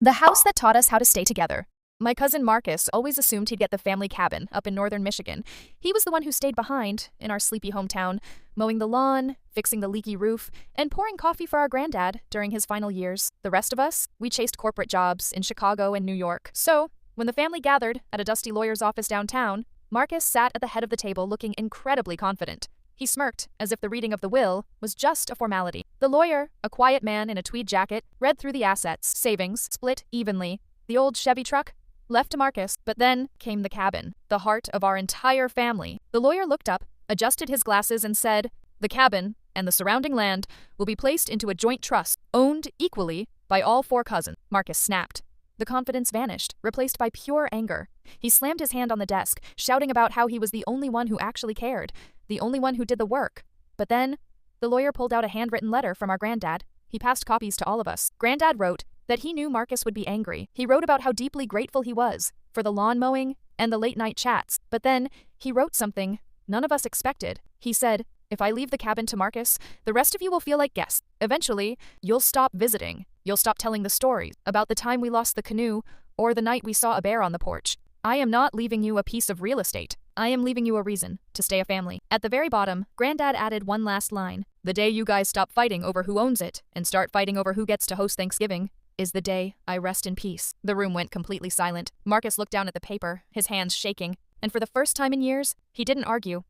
The house that taught us how to stay together. My cousin Marcus always assumed he'd get the family cabin up in northern Michigan. He was the one who stayed behind, in our sleepy hometown, mowing the lawn, fixing the leaky roof, and pouring coffee for our granddad during his final years. The rest of us, we chased corporate jobs in Chicago and New York. So, when the family gathered at a dusty lawyer's office downtown, Marcus sat at the head of the table looking incredibly confident. He smirked, as if the reading of the will was just a formality. The lawyer, a quiet man in a tweed jacket, read through the assets, savings, split evenly. The old Chevy truck, left to Marcus, but then came the cabin, the heart of our entire family. The lawyer looked up, adjusted his glasses, and said, "The cabin and the surrounding land will be placed into a joint trust, owned equally by all four cousins." Marcus snapped. The confidence vanished, replaced by pure anger. He slammed his hand on the desk, shouting about how he was the only one who actually cared, the only one who did the work. But then, the lawyer pulled out a handwritten letter from our granddad. He passed copies to all of us. Granddad wrote that he knew Marcus would be angry. He wrote about how deeply grateful he was for the lawn mowing and the late-night chats. But then, he wrote something none of us expected. He said, "If I leave the cabin to Marcus, the rest of you will feel like guests. Eventually, you'll stop visiting. You'll stop telling the stories about the time we lost the canoe or the night we saw a bear on the porch. I am not leaving you a piece of real estate. I am leaving you a reason to stay a family." At the very bottom, Granddad added one last line. "The day you guys stop fighting over who owns it and start fighting over who gets to host Thanksgiving is the day I rest in peace." The room went completely silent. Marcus looked down at the paper, his hands shaking, and for the first time in years, he didn't argue.